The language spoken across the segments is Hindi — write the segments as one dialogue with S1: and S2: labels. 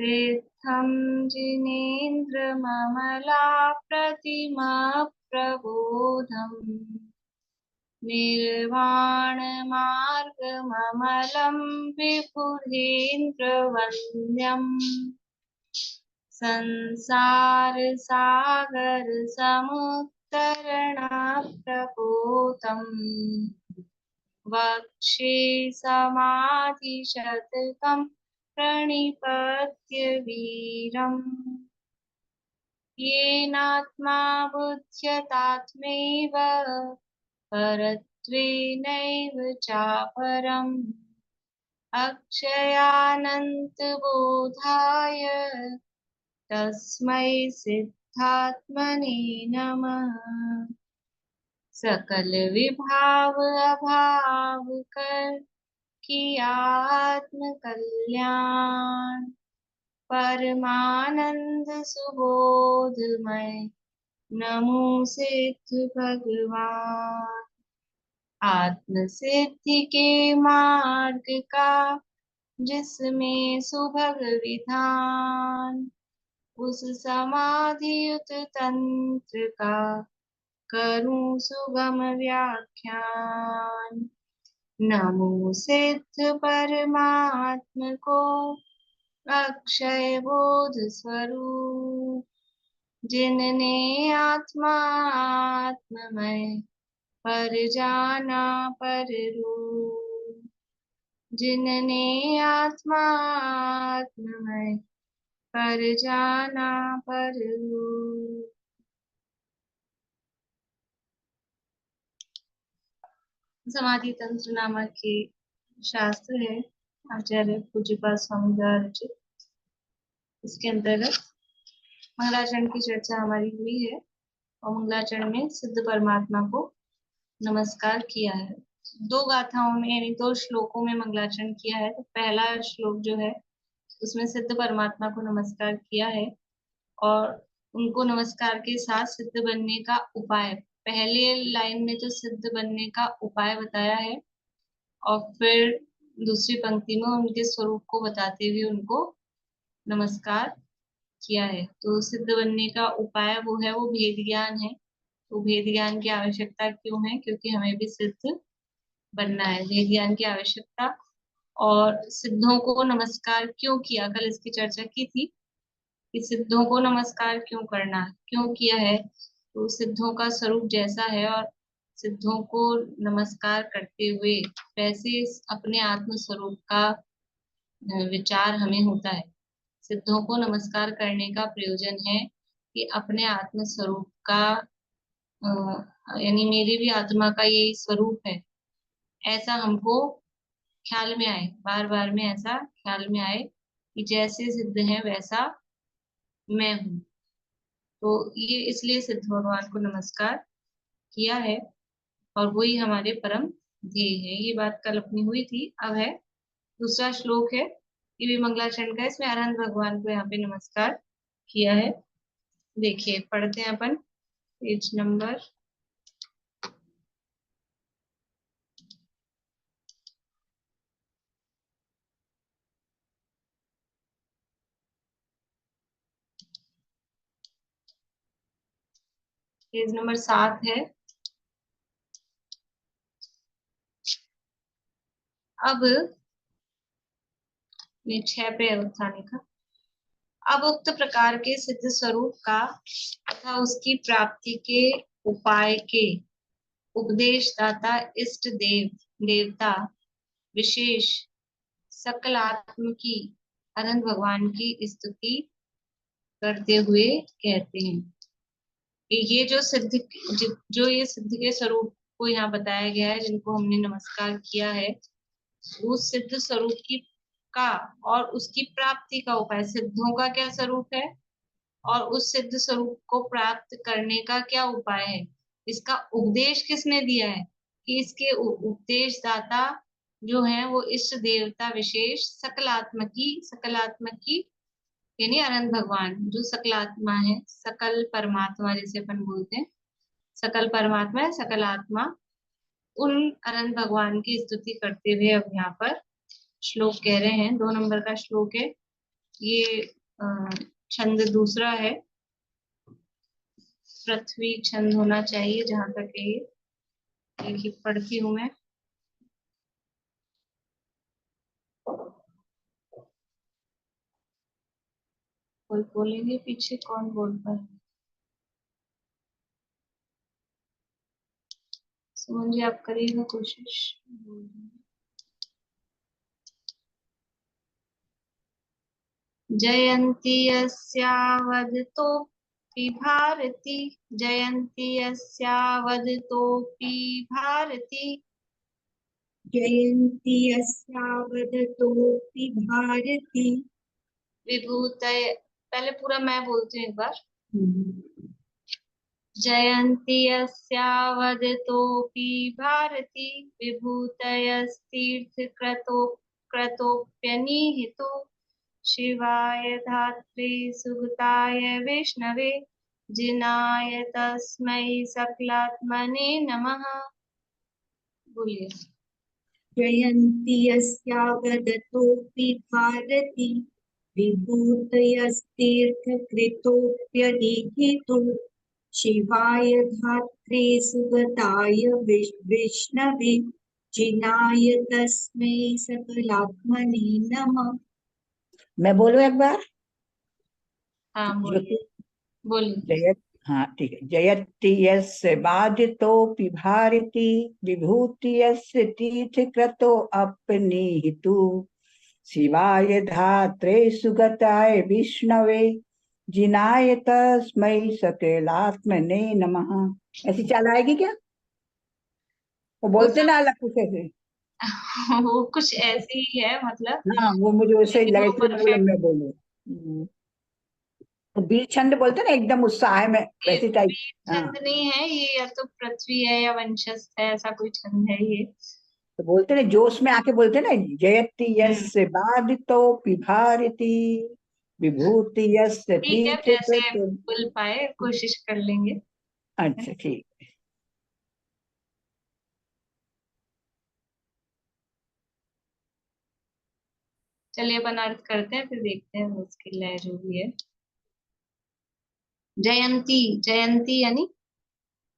S1: सिद्धं जिनेन्द्रममलाप्रतिमप्रबोधम् निर्वाणमार्गममलं विबुधेन्द्रवन्द्यम् संसारसागरसमुत्तरणप्रपूतम् वक्षे समाधिशतकं प्रणिपत्य वीरम् येनात्मा बुध्यतात्मैव परत्वेनैव चापरम् अक्षयानन्तबोधाय तस्मै सिद्धात्मने नमः। सकल विभाव अभाव कर किया आत्म कल्याण परमानंद सुबोधमय नमो सिद्ध भगवान। आत्म सिद्धि के मार्ग का जिसमें सुभग विधान उस समाधियुत तंत्र का करूं सुगम व्याख्यान। नमो सिद्ध परमात्म को अक्षय बोध स्वरूप जिनने आत्मा आत्ममय पर जाना पर रूप जिनने आत्मा आत्ममय पर जाना पर रूप। समाधि तंत्र नामक के शास्त्र है आचार्य पूज्यपाद स्वामी द्वारा रचित। इसके अंतर्गत मंगलाचरण की चर्चा हमारी हुई है और मंगलाचरण में सिद्ध परमात्मा को नमस्कार किया है। दो गाथाओं में यानी दो श्लोकों में मंगलाचरण किया है। तो पहला श्लोक जो है उसमें सिद्ध परमात्मा को नमस्कार किया है और उनको नमस्कार के साथ सिद्ध बनने का उपाय, पहले लाइन में तो सिद्ध बनने का उपाय बताया है और फिर दूसरी पंक्ति में उनके स्वरूप को बताते हुए उनको नमस्कार किया है। तो सिद्ध बनने का उपाय वो भेद ज्ञान है। तो भेद ज्ञान की आवश्यकता क्यों है? क्योंकि हमें भी सिद्ध बनना है, भेद ज्ञान की आवश्यकता। और सिद्धों को नमस्कार क्यों किया, कल इसकी चर्चा की थी कि सिद्धों को नमस्कार क्यों करना, क्यों किया है। तो सिद्धों का स्वरूप जैसा है और सिद्धों को नमस्कार करते हुए वैसे अपने आत्म स्वरूप का विचार हमें होता है। सिद्धों को नमस्कार करने का प्रयोजन है कि अपने आत्म स्वरूप का यानी मेरी भी आत्मा का यही स्वरूप है, ऐसा हमको ख्याल में आए, बार बार में ऐसा ख्याल में आए कि जैसे सिद्ध है वैसा मैं हूँ। तो ये इसलिए सिद्ध भगवान को नमस्कार किया है और वही हमारे परम ध्येय है। ये बात कल अपनी हुई थी। अब है दूसरा श्लोक है, ये भी मंगलाचरण का, इसमें अनंत भगवान को यहाँ पे नमस्कार किया है। देखिए पढ़ते हैं अपन पेज नंबर 7 है। अब ये 6 पे उत्थाने का। अब उक्त प्रकार के सिद्ध स्वरूप का तथा उसकी प्राप्ति के उपाय के उपदेशदाता इष्ट देवता विशेष सकल आत्म की अनंत भगवान की स्तुति करते हुए कहते हैं कि ये जो ये सिद्ध के स्वरूप को यहाँ बताया गया है, जिनको हमने नमस्कार किया है, उस सिद्ध स्वरूप की का और उसकी प्राप्ति का उपाय, सिद्धों का क्या स्वरूप है और उस सिद्ध स्वरूप को प्राप्त करने का क्या उपाय है, इसका उपदेश किसने दिया है कि इसके उपदेशदाता जो है वो इष्ट देवता विशेष सकलात्मक की यानी अनंत भगवान जो सकलात्मा है, सकल परमात्मा जिसे अपन बोलते हैं, सकल परमात्मा है, सकल आत्मा, उन अनंत भगवान की स्तुति करते हुए अब यहाँ पर श्लोक कह रहे हैं। 2 नंबर का श्लोक है। ये छंद दूसरा है, पृथ्वी छंद होना चाहिए जहां तक है ये पढ़ती हूँ मैं। कोई बोलेंगे पीछे, कौन बोल रहा है? सुमन जी आप करिएगा कोशिश। जयन्ती यस्यावदतोऽपि भारती, जयन्ती यस्यावदतोऽपि भारती,
S2: जयन्ती यस्यावदतोऽपि भारती।
S1: विभूतय, पहले पूरा मैं बोलती हूँ एक बार। जयन्ती यस्यावदतोऽपि भारती, विभूतयस्तीर्थकृतो क्रतोऽप्यनिहितो, शिवाय धात्रे सुगताय विष्णवे, जिनाय तस्मै सकलात्मने नमः। बोलिए।
S2: जयन्ती यस्यावदतोऽपि भारती, विभूतयस्तीर्थकृतोऽप्यनिहितो, शिवाय धात्रे सुगताय विष्णवे, जिनाय तस्मै सकलात्मने नमः। मैं बोलूं एक बार?
S1: हाँ बोलिए, बोलिए।
S2: जयत हाँ ठीक है। जयति यस्य बाधितोऽपि भारती, विभूति यस्य तीर्थकृतो अपनीहितु, शिवाय धात्रे सुगताय विष्णवे, जिनाय तस्मै सकलात्मने नमः। ऐसी चाल आएगी क्या? वो बोलते ना अलग कुछ ऐसे।
S1: वो कुछ ऐसे ही है मतलब,
S2: हाँ वो मुझे वैसे ही
S1: लेकिन
S2: लगा,
S1: वो
S2: इसलिए मैं बोला
S1: परफेक्ट।
S2: मैं बोलूं। तो बीर छंद बोलते ना एकदम उत्साह में,
S1: ये
S2: वैसी टाइप।
S1: भी
S2: हाँ
S1: छंद नहीं है ये, या तो पृथ्वी है या वंशस्थ है, ऐसा कोई छंद है ये।
S2: तो बोलते ना जोश में आके बोलते ना, जयति
S1: हम्म,
S2: यस्य बाधितो पिभारती, विभूति यस्य
S1: ठीक है,
S2: तीर्थ
S1: जैसे
S2: कृतो।
S1: बोल पाए कोशिश कर लेंगे।
S2: अच्छा ठीक।
S1: चलिए अपन अर्थ करते हैं, फिर देखते हैं उसकी लय जो भी है। जयंती, जयंती यानी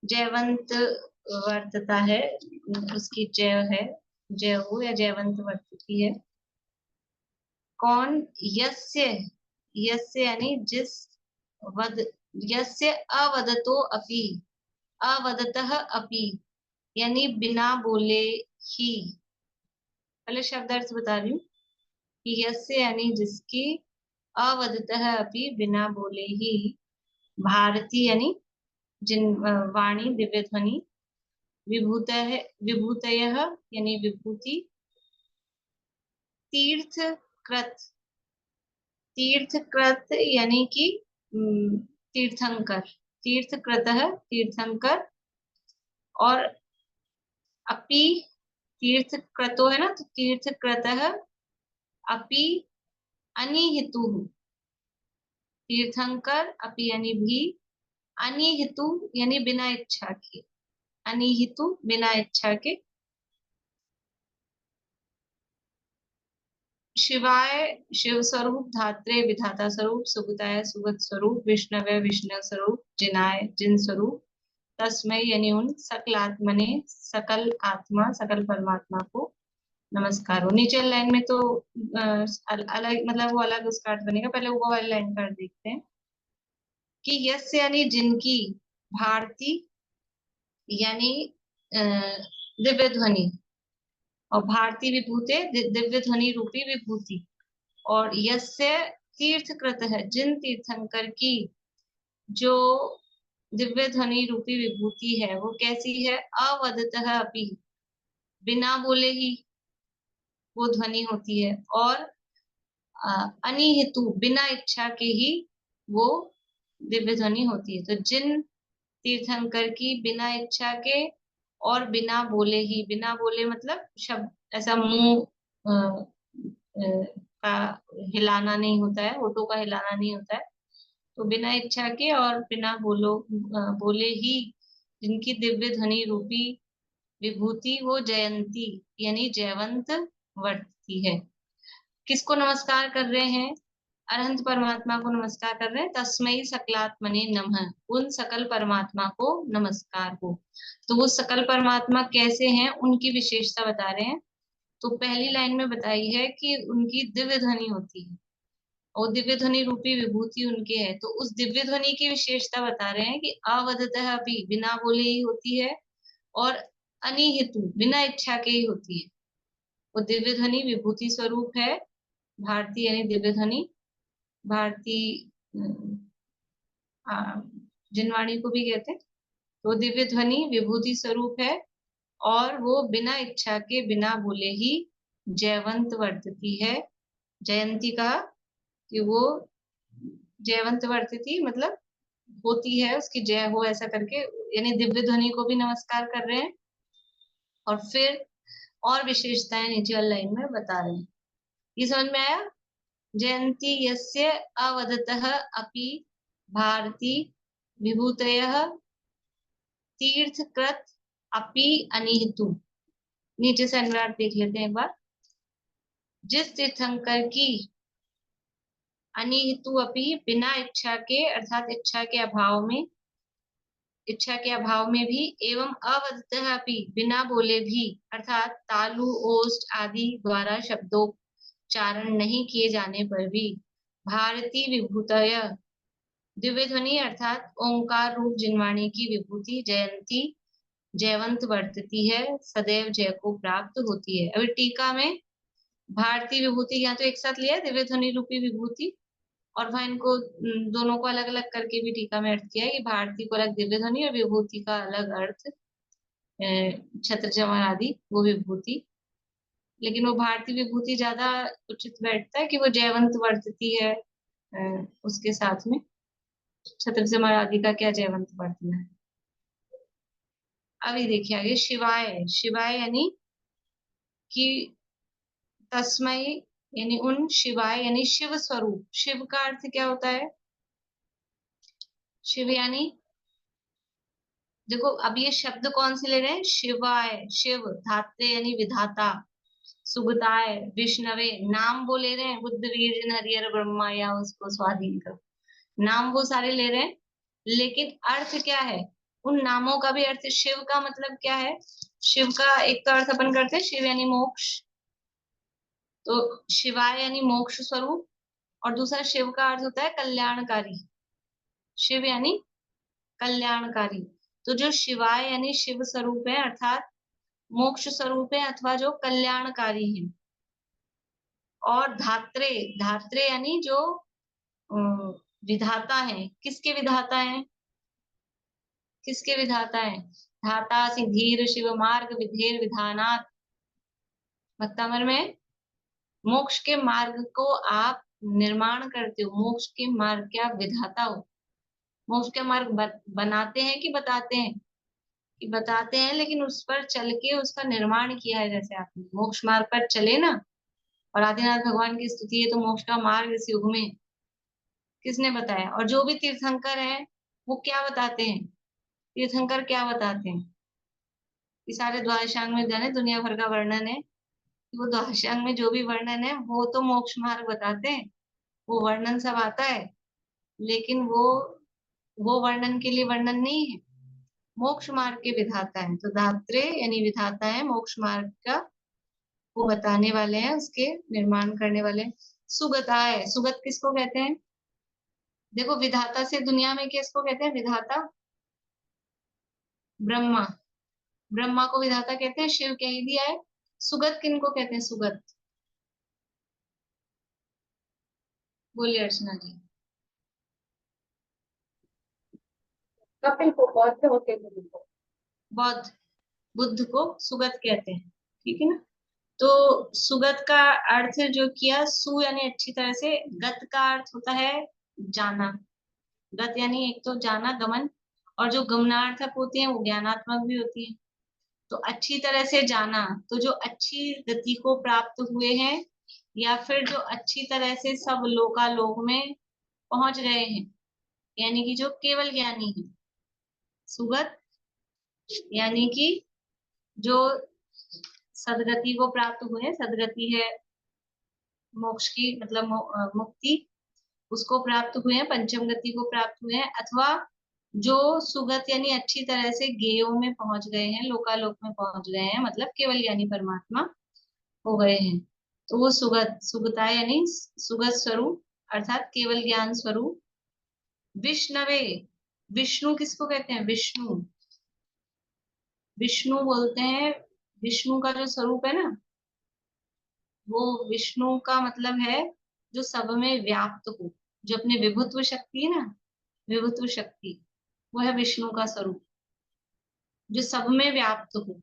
S1: जयवंत वर्तता है, उसकी जय है, जय हो या जयवंत वर्तती है। कौन? यस्य, यस्य यानी जिस, वद, यस्य अवदतो अपि, अवदतः अपि यानी बिना बोले ही। पहले शब्द अर्थ बता रही हूँ कि यस्य यानी जिसकी, अवदतः अपि बिना बोले ही, भारती यानी जिन, वाणी दिव्य ध्वनि, विभूत है, विभूतयः यानी विभूति, तीर्थ कृत, तीर्थ कृत यानी कि तीर्थंकर, तीर्थ कृतः तीर्थंकर, और अपि, तीर्थ क्रतो है ना, तो तीर्थ कृतः अपि अनिहितु, तीर्थंकर अपि यानी भी, अनिहितु यानी बिना इच्छा के, अनिहितु बिना इच्छा के, शिवाय शिव स्वरूप, धात्रे विधाता स्वरूप, सुगताय सुगत स्वरूप, विष्णवे विष्णु स्वरूप, जिनाय जिन स्वरूप, तस्मय यानी उन, सकल आत्मने सकल आत्मा सकल परमात्मा को नमस्कार हो। नीचे लाइन में तो अलग मतलब वो अलग स्टार्ट बनेगा, पहले ऊपर वाली लाइन कर देखते हैं कि यस यानी जिनकी, भारती यानी दिव्य ध्वनि, और भारती विभूते दिव्य ध्वनि रूपी विभूति, और यस्य तीर्थकृत है जिन तीर्थंकर की जो दिव्य ध्वनि रूपी विभूति है, वो कैसी है? अवदतः अपि बिना बोले ही वो ध्वनि होती है, और अनिहेतु बिना इच्छा के ही वो दिव्य ध्वनि होती है। तो जिन तीर्थंकर की बिना इच्छा के और बिना बोले ही, बिना बोले मतलब शब्द ऐसा मुंह का हिलाना नहीं होता है, होठों का हिलाना नहीं होता है, तो बिना इच्छा के और बिना बोले ही जिनकी दिव्य ध्वनि रूपी विभूति वो जयंती यानी जयवंत वर्तती है। किसको नमस्कार कर रहे हैं? अरहंत परमात्मा को नमस्कार कर रहे हैं, तस्मै सकलात्मने नमः, उन सकल परमात्मा को नमस्कार हो। तो वो सकल परमात्मा कैसे हैं, उनकी विशेषता बता रहे हैं। तो पहली लाइन में बताई है कि उनकी दिव्य ध्वनि होती है और दिव्य ध्वनि रूपी विभूति उनके है। तो उस दिव्य ध्वनि की विशेषता बता रहे हैं कि अवदतः अपि, बिना बोले ही होती है, और अनिहितु, बिना इच्छा के ही होती है। वो दिव्य ध्वनि विभूति स्वरूप है। भारती यानी दिव्य ध्वनि, भारती जिनवाणी को भी कहते हैं। तो दिव्य ध्वनि विभूति स्वरूप है और वो बिना इच्छा के, बिना बोले ही जयवंत वर्तती है। जयंती कहा कि वो जयवंत वर्तती मतलब होती है, उसकी जय हो, ऐसा करके, यानी दिव्य ध्वनि को भी नमस्कार कर रहे हैं। और फिर और विशेषताएं नीचे वाली लाइन में बता रहे हैं। ये समझ में आया? जयंती यस्य अवदतः अपि भारती विभूतयः तीर्थकृत अपि अनिहितु। नीचे से अनुवाद देख लेते हैं एक बार। जिस तीर्थंकर की अनिहितु अपि, बिना इच्छा के, अर्थात इच्छा के अभाव में भी, एवं अवदतः अपि, बिना बोले भी, अर्थात तालु ओष्ठ आदि द्वारा शब्दोच्चारण नहीं किए जाने पर भी, भारती विभूतय, दिव्य ध्वनि अर्थात ओंकार रूप जिनवाणी की विभूति जयंती जयवंत वर्तती है, सदैव जय को प्राप्त होती है। अभी टीका में भारती विभूति यहाँ तो एक साथ लिया है, दिव्य ध्वनि रूपी विभूति, और वहां इनको दोनों को अलग अलग करके भी टीका में अर्थ किया है कि भारती को अलग दिव्य ध्वनि और विभूति का अलग अर्थ छत्र चमन आदि वो विभूति। लेकिन वो भारती विभूति ज्यादा उचित बैठता है कि वो जयवंत वर्तती है उसके साथ में। छत्र चमन आदि का क्या जयवंत वर्तना है। अभी देखिए आगे, शिवाय, शिवाय यानी कि तस्मय, यानी उन, शिवाय यानी शिव स्वरूप। शिव का अर्थ क्या होता है? शिव यानी, देखो अब ये शब्द कौन से ले रहे हैं? शिवाय, शिव, धात्रे यानी विधाता, सुगताय, विष्णवे, नाम वो ले रहे हैं, बुद्ध वीर जन हरिहर ब्रह्मा, या उसको स्वाधीन कर, नाम वो सारे ले रहे हैं। लेकिन अर्थ क्या है उन नामों का भी? अर्थ शिव का मतलब क्या है? शिव का एक तो अर्थ अपन करते हैं शिव यानी मोक्ष, तो शिवाय यानी मोक्ष स्वरूप, और दूसरा शिव का अर्थ होता है कल्याणकारी। शिव यानी कल्याणकारी। तो जो शिवाय यानी शिव स्वरूप है, अर्थात मोक्ष स्वरूप है, अथवा जो कल्याणकारी है। और धात्रे, धात्रे यानी जो विधाता है। किसके विधाता है? किसके विधाता है? धाता सिधीर शिव मार्ग विधेर विधानात्। भक्तामर में मोक्ष के मार्ग को आप निर्माण करते हो, मोक्ष के मार्ग के आप विधाता हो। मोक्ष के मार्ग बनाते हैं कि बताते हैं? कि बताते हैं, लेकिन उस पर चल के उसका निर्माण किया है। जैसे आपने मोक्ष मार्ग पर चले ना, और आदिनाथ भगवान की स्तुति है, तो मोक्ष का मार्ग इस युग में किसने बताया? और जो भी तीर्थंकर है वो क्या बताते हैं? तीर्थंकर क्या बताते हैं? कि सारे द्वादशांग में जाने दुनिया भर का वर्णन है, वो द्वादशांग में जो भी वर्णन है वो तो मोक्ष मार्ग बताते हैं, वो वर्णन सब आता है। लेकिन वो वर्णन के लिए वर्णन नहीं है, मोक्ष मार्ग के विधाता है। तो धात्रे यानी विधाता है मोक्ष मार्ग का, वो बताने वाले हैं, उसके निर्माण करने वाले हैं। सुगताय, सुगत किसको कहते हैं? देखो विधाता से दुनिया में किसको कहते हैं? विधाता ब्रह्मा, ब्रह्मा को विधाता कहते हैं, शिव कह ही दिया है। सुगत किनको कहते हैं? सुगत बोलिए अर्चना जी।
S2: कपिल को बौद्ध होते गुरु को।
S1: बौद्ध, बुद्ध को सुगत कहते हैं, ठीक है ना। तो सुगत का अर्थ जो किया, सु यानी अच्छी तरह से, गत का अर्थ होता है जाना। गत यानी एक तो जाना, गमन, और जो गमनार्थक होती है वो ज्ञानात्मक भी होती है। तो अच्छी तरह से जाना, तो जो अच्छी गति को प्राप्त हुए हैं, या फिर जो अच्छी तरह से सब लोकालोक में पहुंच गए हैं, यानी कि जो केवल ज्ञानी है। सुगत यानी कि जो सदगति को प्राप्त हुए, सदगति है मोक्ष की, मतलब मुक्ति, उसको प्राप्त हुए हैं, पंचम गति को प्राप्त हुए हैं, अथवा जो सुगत यानी अच्छी तरह से गेयों में पहुंच गए हैं, लोकालोक में पहुंच गए हैं, मतलब केवल ज्ञानी परमात्मा हो गए हैं। तो वो सुगत, सुगता यानी सुगत स्वरूप अर्थात केवल ज्ञान स्वरूप। विष्णवे, विष्णु किसको कहते हैं? विष्णु, विष्णु बोलते हैं, विष्णु का जो स्वरूप है ना, वो विष्णु का मतलब है जो सब में व्याप्त हो, जो अपने विभुत्व शक्ति है ना, विभुत्व शक्ति, वो है विष्णु का स्वरूप, जो सब में व्याप्त हो।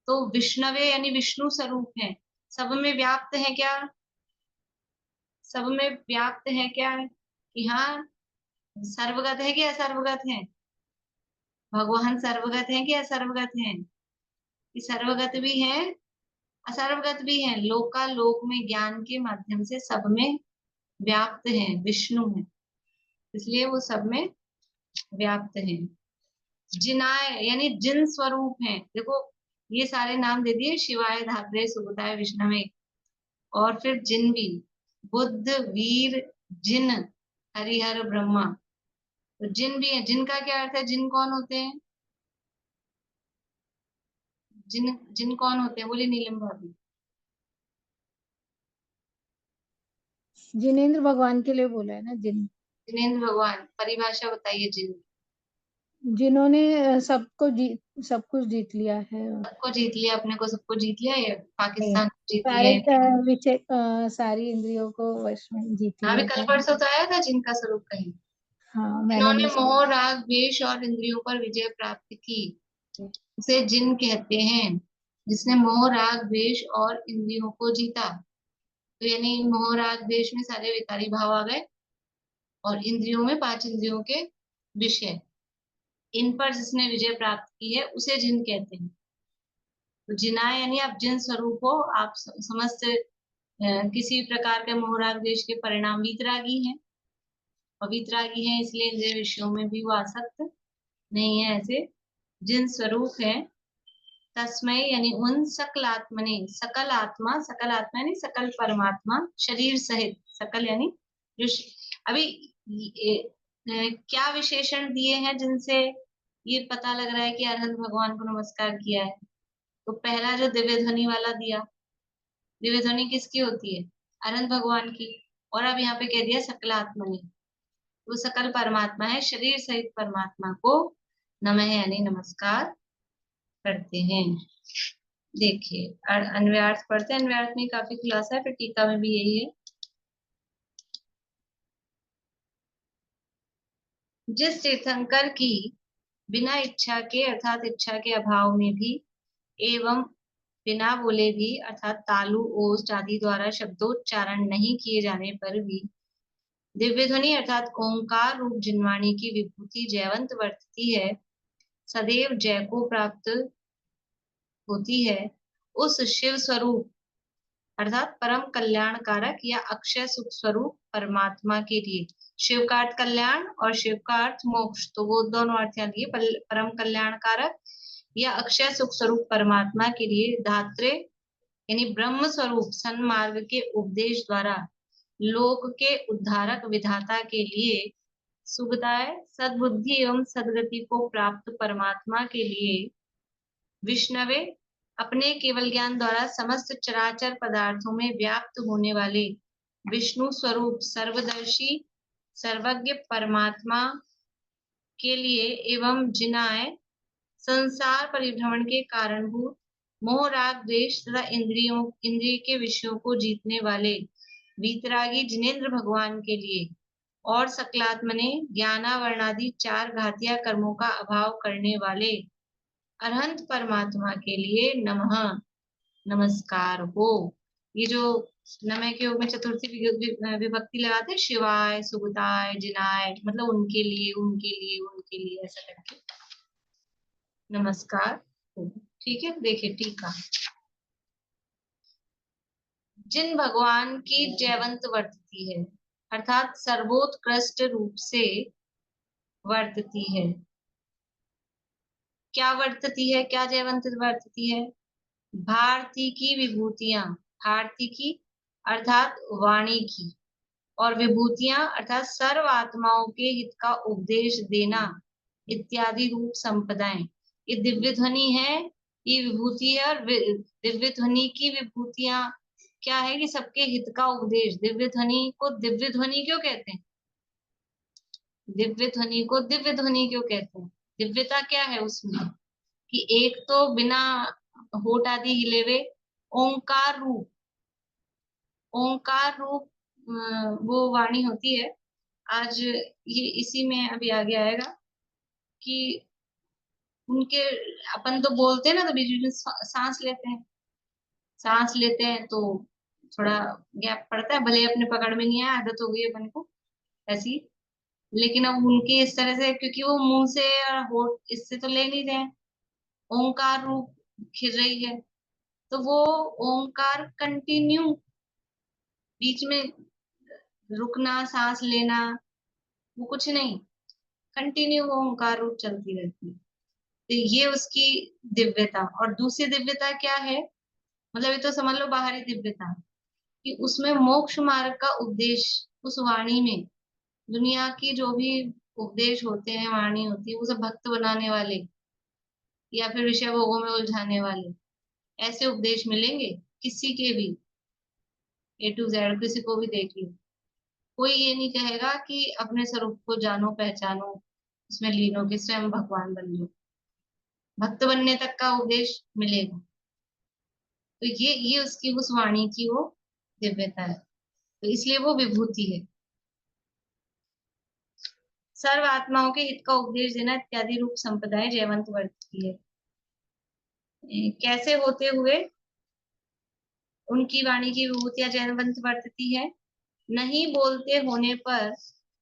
S1: तो विष्णवे यानी विष्णु स्वरूप है, सब में व्याप्त है क्या? सब में व्याप्त है क्या? कि हाँ, सर्वगत है कि असर्वगत है? भगवान सर्वगत है कि असर्वगत है? कि सर्वगत भी है, असर्वगत भी है, लोकालोक में ज्ञान के माध्यम से सब में व्याप्त है, विष्णु है, इसलिए वो सब में व्याप्त है। जिनाय यानी जिन स्वरूप है, देखो ये सारे नाम दे दिए, शिवाय, धात्रे, सुबोधाय, विष्णवे, और फिर जिन भी, बुद्ध, वीर, जिन, हरिहर, ब्रह्मा। तो जिन भी है, जिन का क्या अर्थ है? जिन कौन होते हैं? जिन, जिन कौन होते हैं? बोले नीलम भाभी।
S3: जिनेंद्र भगवान के लिए बोला है ना,
S1: जिनेन्द्र भगवान, परिभाषा बताइए जिन।
S3: जिन्होंने सब कुछ जीत लिया है।
S1: सबको जीत लिया, अपने को सबको जीत लिया, ये
S3: नहीं,
S1: पाकिस्तान को जीत लिया
S3: सारे
S1: है।
S3: सारी इंद्रियों को वश में जीत
S1: हाँ, अभी
S3: लिया
S1: कल
S3: है।
S1: परसों तो आया था जिनका स्वरूप कहीं।
S3: हाँ, मैंने
S1: जिन्होंने
S3: मिस
S1: मोह, राग, द्वेष और इंद्रियों पर विजय प्राप्त की, उसे जिन कहते हैं। जिसने मोह, राग, द्वेष और इंद्रियों को जीता, तो यानी मोह, राग, द्वेष में सारे विकारी भाव आ गए, और इंद्रियों में पांच इंद्रियों के विषय, इन पर जिसने विजय प्राप्त की है, उसे जिन कहते हैं। तो जिना यानी आप जिन स्वरूप हो, आप समस्त किसी प्रकार के मोह, राग, द्वेष के परिणाम वीतरागी हैं, और वीतरागी हैं इसलिए इंद्रिय विषयों में भी वो आसक्त नहीं है, ऐसे जिन स्वरूप है। तस्मय यानी उन, सकल आत्मने, सकल आत्मा, सकल आत्मा यानी सकल परमात्मा, शरीर सहित, सकल यानी जो अभी क्या विशेषण दिए हैं जिनसे ये पता लग रहा है कि अरहंत भगवान को नमस्कार किया है? तो पहला जो दिव्य ध्वनि वाला दिया, दिव्य ध्वनि किसकी होती है? अनंत भगवान की। और अब यहाँ पे कह दिया सकल आत्मनि, वो सकल परमात्मा है, शरीर सहित परमात्मा को नमः यानी नमस्कार करते हैं। देखिए अन्वयार्थ पढ़ते हैं, अन्वयार्थ में काफी खुलासा है, फिर टीका में भी यही है। जिस तीर्थंकर की बिना इच्छा के अर्थात इच्छा के अभाव में भी, एवं बिना बोले भी अर्थात तालु, ओष्ठ आदि द्वारा शब्दोच्चारण नहीं किए जाने पर भी दिव्य ध्वनि अर्थात ओंकार रूप जिनवाणी की विभूति जयवंत वर्तती है, सदैव जय को प्राप्त होती है, उस शिव स्वरूप अर्थात परम कल्याणकारक या अक्षय सुख स्वरूप परमात्मा के लिए, शिव का अर्थ कल्याण और शिव का अर्थ मोक्ष, तो वो दोनों अर्थ यहाँ दिए, परम कल्याणकारक या अक्षय सुख स्वरूप परमात्मा के लिए धात्रे यानी ब्रह्म स्वरूप सन्मार्ग के उपदेश द्वारा लोक के उद्धारक विधाता के लिए, सुखदाय सद्बुद्धि एवं सदगति को प्राप्त परमात्मा के लिए, विष्णवे अपने केवल ज्ञान द्वारा समस्त चराचर पदार्थों में व्याप्त होने वाले विष्णु स्वरूप सर्वदर्शी सर्वज्ञ परमात्मा के लिए, एवं जिनाय संसार परिभ्रमण के कारणभूत मोह, राग, द्वेष तथा इंद्रिय के विषयों को जीतने वाले वीतरागी जिनेन्द्र भगवान के लिए, और सकलात्मने ज्ञानावरणादि चार घातिया कर्मों का अभाव करने वाले अरहंत परमात्मा के लिए नमः नमस्कार हो। ये जो नमः के योग में चतुर्थी विभक्ति लगाते हैं, शिवाय, सुगताय, जिनाय, मतलब उनके लिए, उनके लिए, उनके लिए, ऐसा करके नमस्कार हो। ठीक है, देखिए टीका। जिन भगवान की जयवंत वर्तती है अर्थात सर्वोत्कृष्ट रूप से वर्तती है। क्या वर्तती है? क्या जयवंत वर्तती है? भारती की विभूतियां, भारती की अर्थात वाणी की, और विभूतियां अर्थात सर्व आत्माओं के हित का उपदेश देना इत्यादि रूप संपदाएं। ये दिव्य ध्वनि है, ये विभूति है, और दिव्य ध्वनि की विभूतियां क्या है कि सबके हित का उपदेश। दिव्य ध्वनि को दिव्य ध्वनि क्यों कहते हैं? दिव्य ध्वनि को दिव्य ध्वनि क्यों कहते हैं? दिव्यता क्या है उसमें कि एक तो बिना होठ आदि हिले हुए ओंकार रूप, ओंकार रूप वो वाणी होती है। आज ये इसी में अभी आगे आएगा कि उनके, अपन तो बोलते हैं ना तो बीच बीच में सांस लेते हैं, सांस लेते हैं तो थोड़ा गैप पड़ता है, भले अपने पकड़ में नहीं आया, आदत हो गई अपन को ऐसी। लेकिन अब उनके इस तरह से, क्योंकि वो मुंह से और होठ इससे तो ले नहीं रहे हैं, ओंकार रूप खिल रही है, तो वो ओंकार कंटिन्यू, बीच में रुकना सांस लेना वो कुछ नहीं, कंटिन्यू वो ओंकार रूप चलती रहती है। तो ये उसकी दिव्यता। और दूसरी दिव्यता क्या है, मतलब ये तो समझ लो बाहरी दिव्यता, कि उसमें मोक्ष मार्ग का उपदेश उस वाणी में, दुनिया की जो भी उपदेश होते हैं, वाणी होती है, वो सब भक्त बनाने वाले या फिर विषय भोगों में उलझाने वाले ऐसे उपदेश मिलेंगे किसी के भी, ए टू जेड किसी को भी देख लो। कोई ये नहीं कहेगा कि अपने स्वरूप को जानो पहचानो, उसमें लीन हो के स्वयं भगवान बन लो। भक्त बनने तक का उपदेश मिलेगा। तो ये उसकी उस वाणी की वो दिव्यता है, तो इसलिए वो विभूति है। सर्व आत्माओं के हित का उपदेश देना इत्यादि रूप संप्रदाय जयवंत वर्तती है। कैसे होते हुए उनकी वाणी की विभूतियां जयवंत वर्तती है? नहीं बोलते होने पर,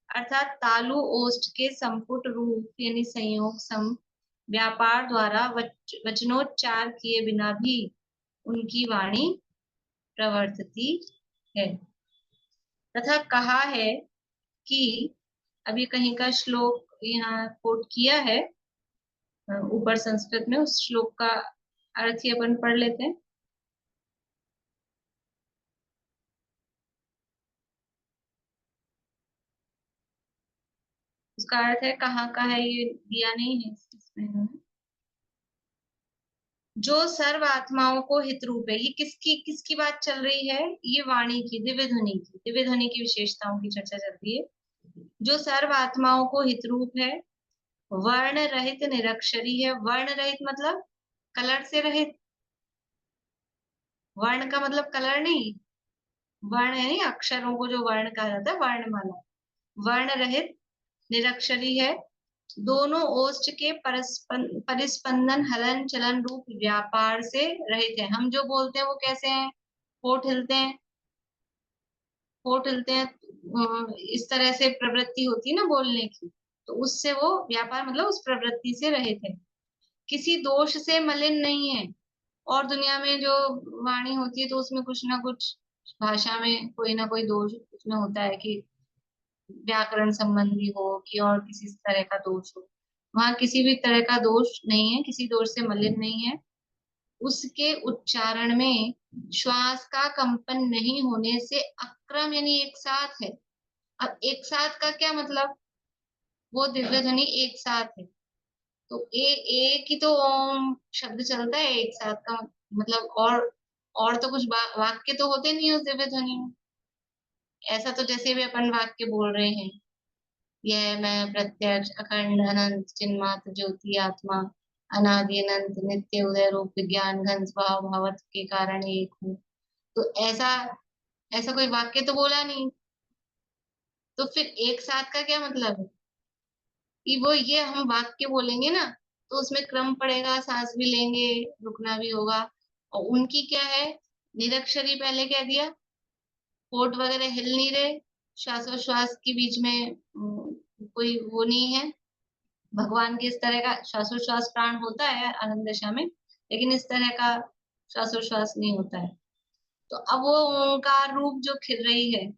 S1: अर्थात तालु ओष्ठ के संपुट रूप यानी संयोग सम व्यापार द्वारा वचनोच्चार किए बिना भी उनकी वाणी प्रवर्तती है। तथा कहा है कि, अभी कहीं का श्लोक यहाँ कोट किया है ऊपर संस्कृत में, उस श्लोक का अर्थ ही अपन पढ़ लेते हैं। उसका अर्थ है, कहाँ का है ये दिया नहीं है इसमें। जो सर्व आत्माओं को हित रूप है, ये किसकी किसकी बात चल रही है? ये वाणी की, दिव्य ध्वनि की, दिव्य ध्वनि की विशेषताओं की चर्चा चल रही है। जो सर्व आत्माओं को हित रूप है, वर्ण रहित निरक्षरी है। वर्ण रहित मतलब कलर से रहित, वर्ण का मतलब कलर नहीं, वर्ण है नहीं अक्षरों को जो वर्ण कहा जाता है, वर्णमाला। वर्ण रहित निरक्षरी है, दोनों ओष्ठ के परिस्पंदन हलन चलन रूप व्यापार से रहित है। हम जो बोलते हैं वो कैसे हैं? होठ हिलते हैं, होठ हिलते हैं, इस तरह से प्रवृत्ति होती है ना बोलने की, तो उससे वो व्यापार मतलब उस प्रवृत्ति से रहित है। किसी दोष से मलिन नहीं है। और दुनिया में जो वाणी होती है तो उसमें कुछ ना कुछ भाषा में कोई ना कोई दोष उसमें होता है, कि व्याकरण संबंधी हो कि और किसी तरह का दोष हो। वहां किसी भी तरह का दोष नहीं है, किसी दोष से मलिन नहीं है। उसके उच्चारण में श्वास का कंपन नहीं होने से अक्रम यानी एक साथ है। अब एक साथ का क्या मतलब? वो दिव्य ध्वनि एक साथ है, तो एक ही तो ओम शब्द चलता है एक साथ का मतलब। और तो कुछ वाक्य तो होते नहीं है उस दिव्य ध्वनि में। ऐसा तो जैसे भी अपन वाक्य बोल रहे हैं, यह मैं प्रत्यक्ष अखंड अनंत चिन्मात्र ज्योति आत्मा अनादि अनंत नित्य उदय रूप विज्ञान घन स्वभाव भावत के कारण एक हूँ। तो ऐसा ऐसा कोई वाक्य तो बोला नहीं, तो फिर एक साथ का क्या मतलब है? कि वो ये हम वाक्य बोलेंगे ना तो उसमें क्रम पड़ेगा, सांस भी लेंगे, रुकना भी होगा। और उनकी क्या है, निरक्षरी पहले कह दिया, होठ वगैरह हिल नहीं रहे, श्वासोश्वास के बीच में कोई वो नहीं है। भगवान के इस तरह का श्वासोश्वास प्राण होता है आनंद दशा में, लेकिन इस तरह का श्वासोश्वास नहीं होता है। तो अब वो ओंकार रूप जो खिल रही है,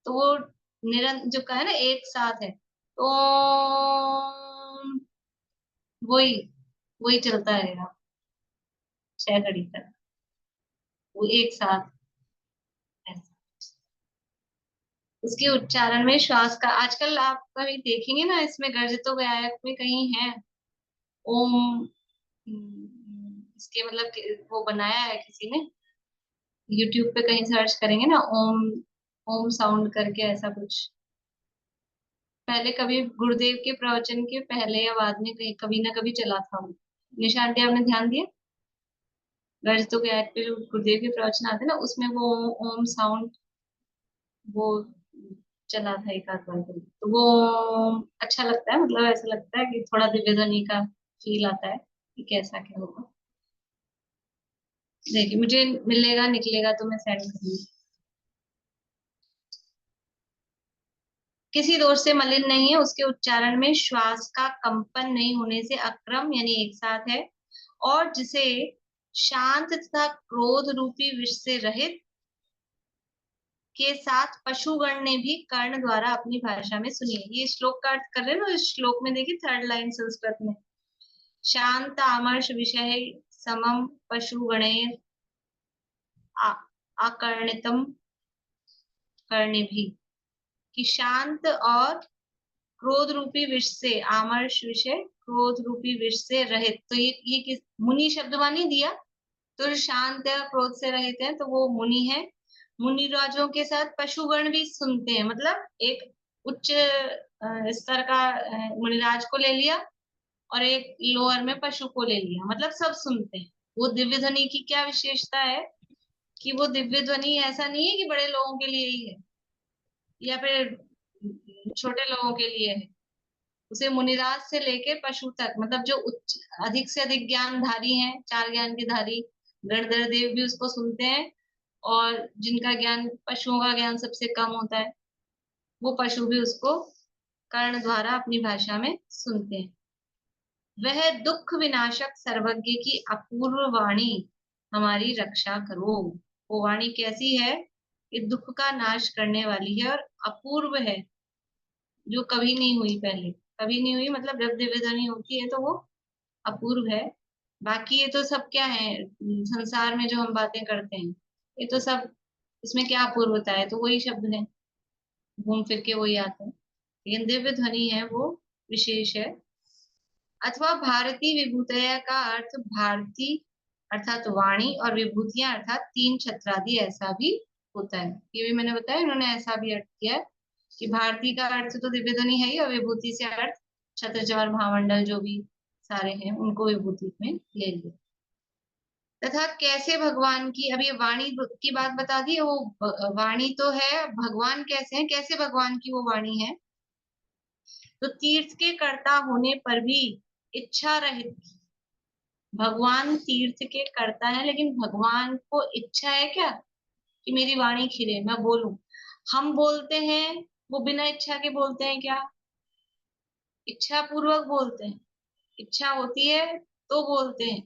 S1: तो वो निरंतर जो कहा है ना एक साथ है, तो वही वही चलता रहेगा 6 घड़ी तक, वो एक साथ ऐसा। उसके उच्चारण में श्वास का, आजकल आप कभी देखेंगे ना, इसमें गर्जितो गायक में कहीं है ओम, इसके मतलब वो बनाया है किसी ने, यूट्यूब पे कहीं सर्च करेंगे ना ओम, ओम साउंड करके ऐसा कुछ, पहले कभी गुरुदेव के प्रवचन के पहले या बाद में कहीं कभी ना कभी चला था वो। निशा आंटी आपने ध्यान दिया, गर्जितो के ऐप पे जो गुरुदेव के प्रवचन आते हैं ना, उसमें वो ओम साउंड वो चला था एक आध बार कभी। तो वो अच्छा लगता है, मतलब ऐसा लगता है कि थोड़ा दिव्य ध्वनि का फील आता है कि कैसा क्या होगा। देखिए मुझे मिलेगा निकलेगा तो मैं सेंड करूंगी। किसी दोष से मलिन नहीं है, उसके उच्चारण में श्वास का कंपन नहीं होने से अक्रम यानी एक साथ है, और जिसे शांत तथा क्रोध रूपी विष से रहित के साथ पशुगण ने भी कर्ण द्वारा अपनी भाषा में सुनी है। ये श्लोक का अर्थ कर रहे हैं ना, इस श्लोक में देखिए थर्ड लाइन संस्कृत में, शांत आमर्ष विषय समम पशुगणे अकर्णितम करने भी, कि शांत और क्रोध रूपी विष से, आमर्ष विषय क्रोध रूपी विष से रहित, तो ये किस मुनि शब्द मानी दिया, तो जो शांत है क्रोध से रहित है तो वो मुनि है। मुनि राजों के साथ पशुगण भी सुनते हैं, मतलब एक उच्च स्तर का मुनिराज को ले लिया और एक लोअर में पशु को ले लिया, मतलब सब सुनते हैं। वो दिव्य ध्वनि की क्या विशेषता है कि वो दिव्य ध्वनि ऐसा नहीं है कि बड़े लोगों के लिए ही है या फिर छोटे लोगों के लिए है, उसे मुनिराज से लेके पशु तक, मतलब जो उच्च अधिक से अधिक ज्ञानधारी हैं, चार ज्ञान के धारी गणधर देव भी उसको सुनते हैं, और जिनका ज्ञान, पशुओं का ज्ञान सबसे कम होता है, वो पशु भी उसको कर्ण द्वारा अपनी भाषा में सुनते हैं। वह दुख विनाशक सर्वज्ञ की अपूर्व वाणी हमारी रक्षा करो। वो वाणी कैसी है कि दुख का नाश करने वाली है और अपूर्व है, जो कभी नहीं हुई पहले, कभी नहीं हुई, मतलब जब दिव्य ध्वनि होती है तो वो अपूर्व है। बाकी ये तो सब क्या है, संसार में जो हम बातें करते हैं ये तो सब, इसमें क्या अपूर्वता है, तो वही शब्द है, घूम फिर के वही आते हैं, लेकिन दिव्य ध्वनि है वो विशेष है। अथवा भारती विभूतया का अर्थ भारती अर्थात वाणी, और विभूतियां अर्थात तीन छत्रादि, ऐसा भी होता है। ये भी मैंने बताया, इन्होंने ऐसा भी अर्थ किया है कि भारती का अर्थ तो दिव्य ध्वनि है ही, और विभूति से अर्थ छत्र चौर महामंडल जो भी सारे हैं उनको विभूति में ले लिया। तथा कैसे भगवान की, अब ये वाणी की बात बता दी, वो वाणी तो है, भगवान कैसे हैं, कैसे भगवान की वो वाणी है, तो तीर्थ के कर्ता होने पर भी इच्छा रहित, भगवान तीर्थ के करता है लेकिन भगवान को इच्छा है क्या कि मेरी वाणी खिले, मैं बोलूं। हम बोलते हैं, वो बिना इच्छा के बोलते हैं क्या, इच्छा पूर्वक बोलते हैं, इच्छा होती है तो बोलते हैं।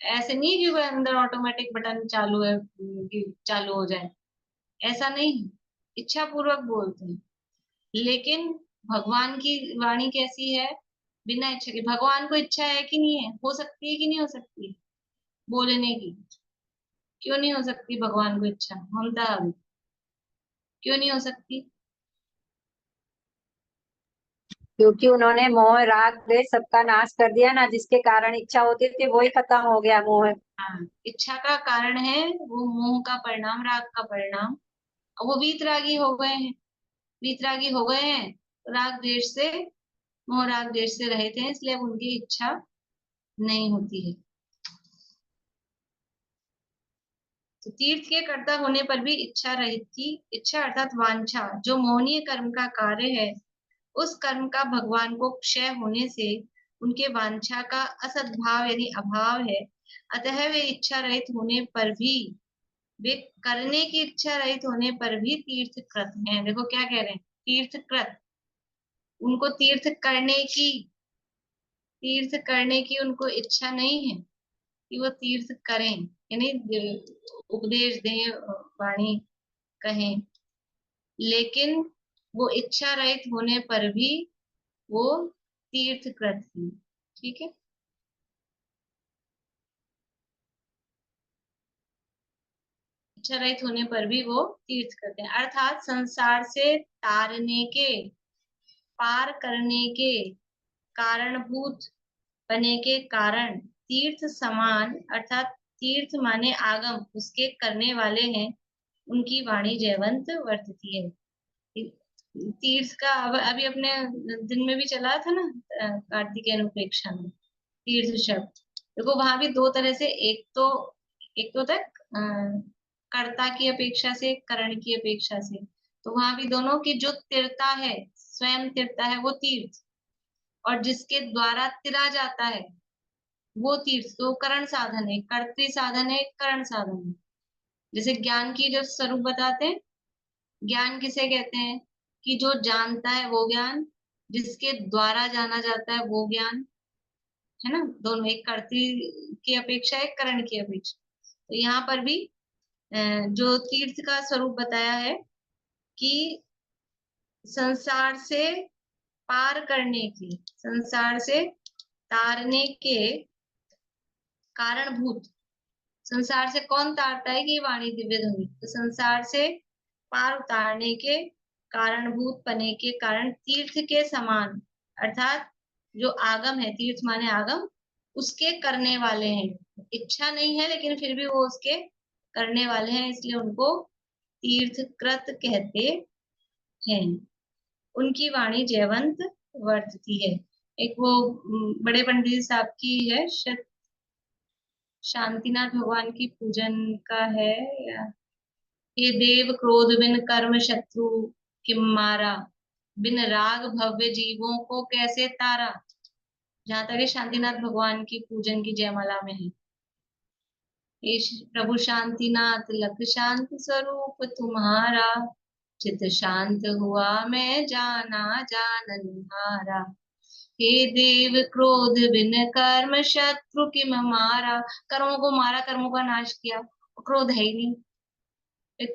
S1: ऐसे नहीं कि वो अंदर ऑटोमेटिक बटन चालू है कि चालू हो जाए, ऐसा नहीं, इच्छा पूर्वक बोलते हैं। लेकिन भगवान की वाणी कैसी है, बिना इच्छा के। भगवान को इच्छा है कि नहीं है, हो सकती है कि नहीं हो सकती बोलने की, क्यों नहीं हो सकती भगवान को इच्छा, ममता अभी क्यों नहीं हो सकती?
S2: क्योंकि उन्होंने मोह राग द्वेष सबका नाश कर दिया ना, जिसके कारण इच्छा होती थी वही खत्म हो गया मोह।
S1: हाँ, इच्छा का कारण है वो मोह का परिणाम, राग का परिणाम, और वो वीतरागी हो गए हैं, वीतरागी हो गए हैं तो राग द्वेष से, मोह राग द्वेष से रहित हैं, इसलिए अब उनकी इच्छा नहीं होती है। तो तीर्थ के कर्ता होने पर भी इच्छा रहित की, इच्छा अर्थात वांछा, जो मोहनीय कर्म का कार्य है, उस कर्म का भगवान को क्षय होने से उनके वांछा का असद्भाव यानी अभाव है, अतः वे इच्छा रहित होने पर भी, वे करने की इच्छा रहित होने पर भी तीर्थकृत हैं। देखो क्या कह रहे हैं, तीर्थकृत, उनको तीर्थ करने की उनको इच्छा नहीं है कि वो तीर्थ करें, यानी उपदेश दें, वाणी कहें, लेकिन वो इच्छा रहित होने पर भी वो तीर्थकृत हैं। ठीक है, इच्छा रहित होने पर भी वो तीर्थ करते हैं। अर्थात संसार से तारने के, पार करने के, कारणभूत बने के कारण तीर्थ समान, अर्थात तीर्थ माने आगम, उसके करने वाले हैं, उनकी वाणी जयवंत वर्तती है। तीर्थ का अभी अपने दिन में भी चला था ना, कार्तिकेय अनुप्रेक्षा में तीर्थ शब्द। देखो वहां भी दो तरह से, एक तो तक कर्ता की अपेक्षा से, करण की अपेक्षा से, तो वहां भी दोनों की जो तीर्था है, स्वयं तीर्था है वो तीर्थ, और जिसके द्वारा तिरा जाता है वो तीर्थ। तो करण साधन है, कर्तृ साधन है, करण साधन है। जैसे ज्ञान की जो स्वरूप बताते हैं, ज्ञान किसे कहते हैं कि जो जानता है वो ज्ञान, जिसके द्वारा जाना जाता है वो ज्ञान, है ना। दोनों, एक कर्तृ की अपेक्षा, एक करण की अपेक्षा। तो यहाँ पर भी जो तीर्थ का स्वरूप बताया है कि संसार से पार करने की, संसार से तारने के कारणभूत, संसार से कौन तारता है कि वाणी दिव्य ध्वनि, तो संसार से पार उतारने के कारणभूत पने के कारण तीर्थ के समान, अर्थात जो आगम है, तीर्थ माने आगम, उसके करने वाले हैं। इच्छा नहीं है लेकिन फिर भी वो उसके करने वाले हैं, इसलिए उनको तीर्थकृत कहते हैं। उनकी वाणी जयवंत वर्तती है। एक वो बड़े पंडित साहब की है, शांतिनाथ भगवान की पूजन का है, ये देव क्रोध बिन कर्म शत्रु किम मारा, बिन राग भव्य जीवों को कैसे तारा। जहां तक शांतिनाथ भगवान की पूजन की जयमाला में है, ये प्रभु शांतिनाथ लख शांत स्वरूप तुम्हारा, चित शांत हुआ मैं जाना जाननहारा। हे देव क्रोध बिन कर्म शत्रु किम मारा, कर्मों को मारा, कर्मों का नाश किया, क्रोध है ही नहीं।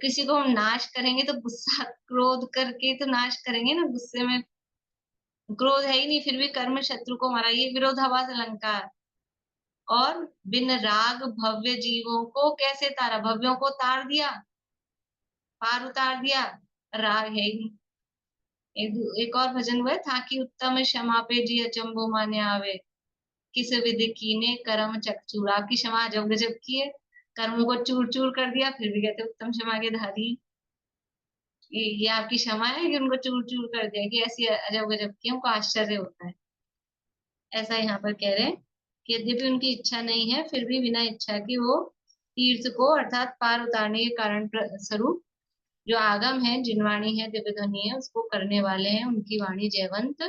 S1: किसी को हम नाश करेंगे तो गुस्सा क्रोध करके तो नाश करेंगे ना, गुस्से में, क्रोध है ही नहीं, फिर भी कर्म शत्रु को मारा, ये विरोधाभास अलंकार। और बिन राग भव्य जीवों को कैसे तारा, भव्यों को तार दिया, पार उतार दिया, राग है ही नहीं। एक और भजन हुआ था कि उत्तम क्षमा पे जी अचंभो माने आवे, किस विधि कीने कर्म चकचूर। आपकी क्षमा अजब गजब की है, कर्मों को चूर चूर कर दिया, फिर भी कहते उत्तम क्षमा के धारी। ये आपकी क्षमा है कि उनको चूर चूर कर दिया, कि ऐसी अजब गजब की, हमको आश्चर्य होता है। ऐसा यहाँ पर कह रहे हैं कि यद्यपि उनकी इच्छा नहीं है, फिर भी बिना इच्छा की वो तीर्थ को, अर्थात पार उतारने के कारण स्वरूप जो आगम है, जिनवाणी है, दिव्य ध्वनि है, उसको करने वाले हैं, उनकी वाणी जयवंत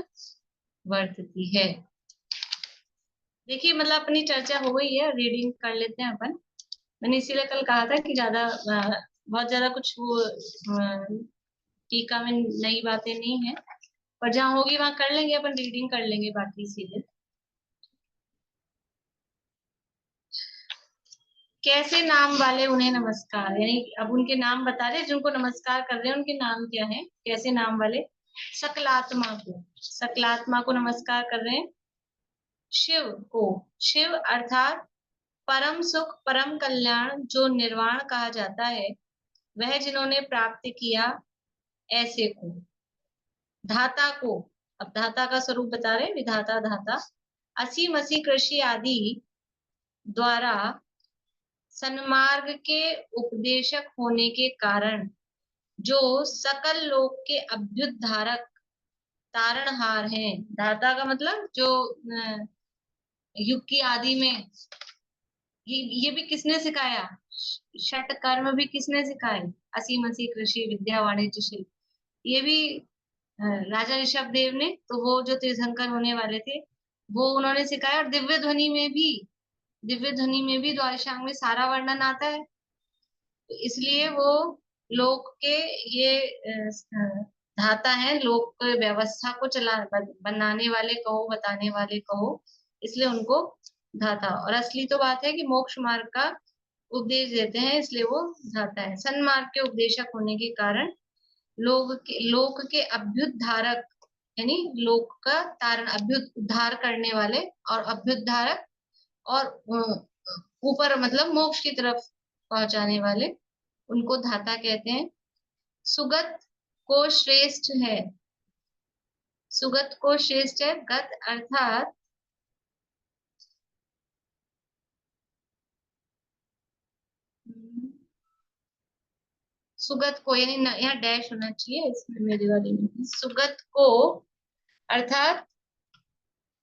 S1: वर्तती है। देखिए मतलब अपनी चर्चा हो गई है, रीडिंग कर लेते हैं अपन। मैंने इसीलिए कल कहा था कि बहुत ज्यादा कुछ वो टीका में नई बातें नहीं है, पर जहाँ होगी वहां कर लेंगे अपन, रीडिंग कर लेंगे बाकी सीधे। कैसे नाम वाले उन्हें नमस्कार, यानी अब उनके नाम बता रहे, जिनको नमस्कार कर रहे हैं उनके नाम क्या है, कैसे नाम वाले। सकलात्मा को, सकलात्मा को नमस्कार कर रहे हैं। शिव को, शिव अर्थात परम सुख, परम कल्याण, जो निर्वाण कहा जाता है, वह जिन्होंने प्राप्त किया, ऐसे को। धाता को, अब धाता का स्वरूप बता रहे, विधाता धाता। असी मसी कृषि आदि द्वारा सन्मार्ग के उपदेशक होने के कारण, जो सकल लोक के अभ्युद्धारक तारणहार हैं। धाता का मतलब जो युग की आदि में, ये भी किसने सिखाया, षट कर्म भी किसने सिखाए, असी मसी कृषि विद्या वाणिज्य शिल्प, ये भी राजा ऋषभ देव ने, तो वो जो तीर्थंकर होने वाले थे वो उन्होंने सिखाया। और दिव्य ध्वनि में भी, दिव्य ध्वनि में भी द्वादशांग में सारा वर्णन आता है, तो इसलिए वो लोक के ये धाता है, लोक व्यवस्था को बनाने वाले कहो, बताने वाले कहो, इसलिए उनको धाता। और असली तो बात है कि मोक्ष मार्ग का उपदेश देते हैं, इसलिए वो धाता है। सन्मार्ग के उपदेशक होने के कारण लोक के अभ्युद्धारक, यानी लोक का तारण, अभ्युद्धार करने वाले, और अभ्युद्धारक, और ऊपर मतलब मोक्ष की तरफ पहुंचाने वाले, उनको धाता कहते हैं। सुगत को श्रेष्ठ है, सुगत को श्रेष्ठ है, गत अर्थात सुगत को, यानी यहाँ डैश होना चाहिए, इसमें मेरी वाली में सुगत को अर्थात,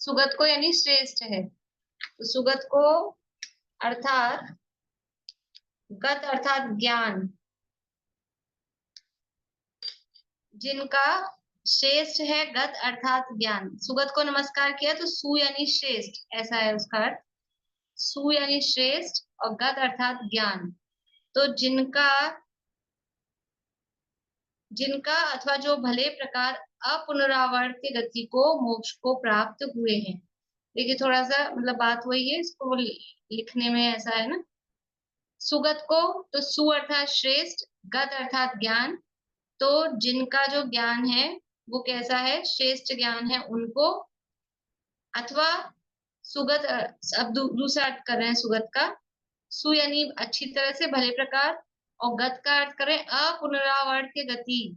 S1: सुगत को यानी श्रेष्ठ है, तो सुगत को अर्थात, गत अर्थात ज्ञान, जिनका श्रेष्ठ है, गत अर्थात ज्ञान। सुगत को नमस्कार किया तो सु यानी श्रेष्ठ, ऐसा है उसका अर्थ। सु यानी श्रेष्ठ और गत अर्थात ज्ञान। तो जिनका, जिनका अथवा जो भले प्रकार अपुनरावर्त्य गति को, मोक्ष को प्राप्त हुए हैं। देखिए थोड़ा सा मतलब बात वही है, इसको लिखने में ऐसा है ना। सुगत को तो सु अर्थात श्रेष्ठ, गत अर्थात ज्ञान। तो जिनका जो ज्ञान है वो कैसा है, श्रेष्ठ ज्ञान है उनको, अथवा सुगत, अब दूसरा अर्थ कर रहे हैं सुगत का। सु यानी अच्छी तरह से, भले प्रकार, और गत का अर्थ करें अपुनरावर्त्य गति,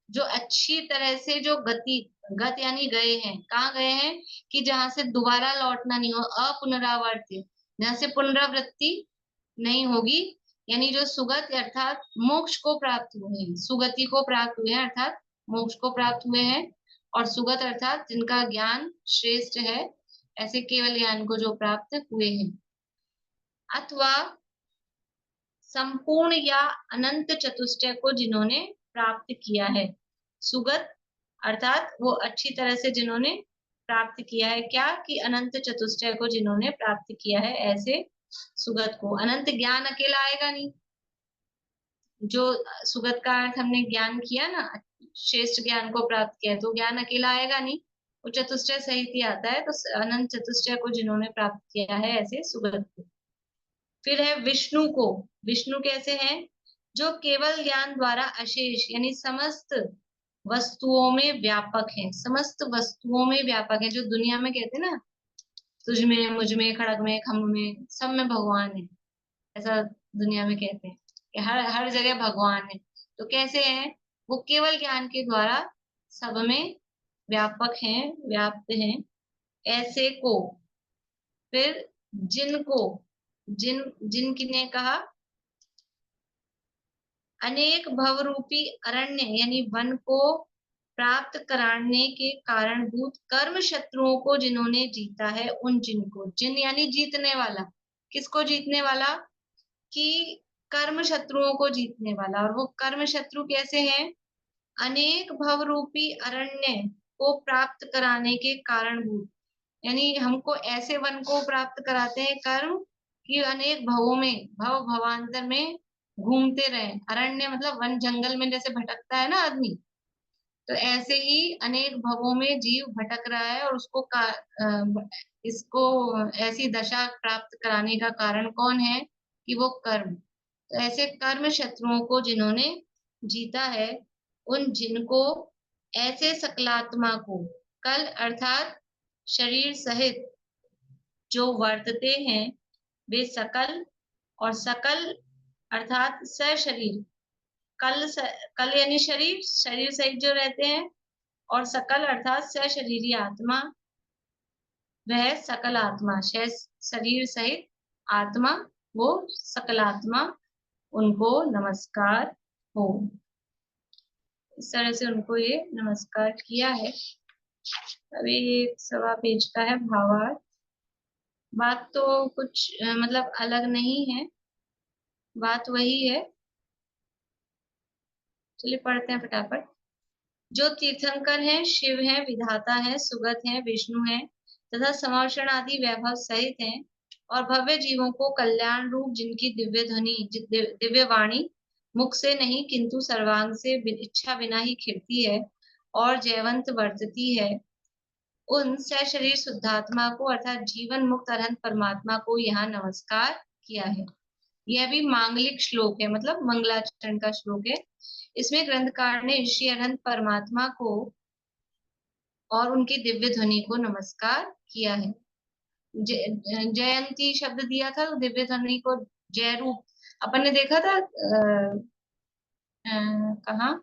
S1: जो अच्छी तरह से जो गति, गत यानी गए हैं, कहाँ गए हैं कि जहां से दोबारा लौटना नहीं हो, अपुनरावर्त्य, जहां से पुनरावृत्ति नहीं होगी, यानी जो सुगत अर्थात मोक्ष को प्राप्त हुए हैं, सुगति को प्राप्त हुए हैं अर्थात मोक्ष को प्राप्त हुए हैं। और सुगत अर्थात जिनका ज्ञान श्रेष्ठ है, ऐसे केवल ज्ञान को जो प्राप्त हुए हैं। अथवा संपूर्ण या अनंत चतुष्टय को जिन्होंने प्राप्त किया है। सुगत अर्थात वो अच्छी तरह से जिन्होंने प्राप्त किया है, क्या कि अनंत चतुष्टय को जिन्होंने प्राप्त किया है, ऐसे सुगत को। अनंत ज्ञान अकेला आएगा नहीं, जो सुगत का अर्थ हमने ज्ञान किया ना, श्रेष्ठ ज्ञान को प्राप्त किया, तो ज्ञान अकेला आएगा नहीं, वो चतुष्टय सहित ही आता है। तो अनंत चतुष्टय को जिन्होंने प्राप्त किया है, ऐसे सुगत को। फिर है विष्णु को। विष्णु कैसे हैं, जो केवल ज्ञान द्वारा अशेष यानी समस्त वस्तुओं में व्यापक है, समस्त वस्तुओं में व्यापक है। जो दुनिया में कहते हैं ना, तुझ में, मुझ में, खड़ग में, खम्भ में, सब में भगवान है, ऐसा दुनिया में कहते हैं कि हर हर जगह भगवान है। तो कैसे हैं, वो केवल ज्ञान के द्वारा सब में व्यापक हैं, व्याप्त हैं, ऐसे को। फिर जिनको, जिनने कहा अनेक भवरूपी अरण्य यानी वन को प्राप्त कराने के कारणभूत कर्म शत्रुओं को जिन्होंने जीता है, उन जिनको, जिन यानी जीतने वाला, किसको जीतने वाला, कि कर्म शत्रुओं को जीतने वाला। और वो कर्म शत्रु कैसे हैं, अनेक भवरूपी अरण्य को प्राप्त कराने के कारणभूत, यानी हमको ऐसे वन को प्राप्त कराते हैं कर्म कि अनेक भवों में, भव भवांतर में घूमते रहे। अरण्य मतलब वन, जंगल में जैसे भटकता है ना आदमी, तो ऐसे ही अनेक भवों में जीव भटक रहा है, और उसको इसको ऐसी दशा प्राप्त कराने का कारण कौन है, कि वो कर्म। तो ऐसे कर्म शत्रुओं को जिन्होंने जीता है, उन जिनको, ऐसे सकलात्मा को, कल अर्थात शरीर सहित जो वर्तते हैं, वे सकल, और सकल अर्थात सशरीर, कल यानी शरीर, शरीर सहित जो रहते हैं, और सकल अर्थात सशरीरी आत्मा, वह सकल आत्मा, शरीर सहित आत्मा, वो सकल आत्मा, उनको नमस्कार हो। इस तरह से उनको ये नमस्कार किया है। अभी 1.25 पेज का है भावार्थ। बात तो कुछ मतलब अलग नहीं है, बात वही है। चलिए पढ़ते हैं फटाफट। जो तीर्थंकर हैं, शिव हैं, विधाता हैं, सुगत हैं, विष्णु हैं, तथा समर्षण आदि वैभव सहित हैं, और भव्य जीवों को कल्याण रूप जिनकी दिव्य ध्वनि, दिव्य वाणी मुख से नहीं किंतु सर्वांग से इच्छा बिना ही खिड़ती है और जयवंत वर्तती है, उन सशरीर शुद्धात्मा को अर्थात जीवन मुक्त अरहंत परमात्मा को यहाँ नमस्कार किया है। यह भी मांगलिक श्लोक है, मतलब मंगलाचरण का श्लोक है। इसमें ग्रंथकार ने श्री अरहंत परमात्मा को और उनकी दिव्य ध्वनि को नमस्कार किया है। जयंती शब्द दिया था, तो दिव्य ध्वनि को जय रूप अपन ने देखा था कहाँ,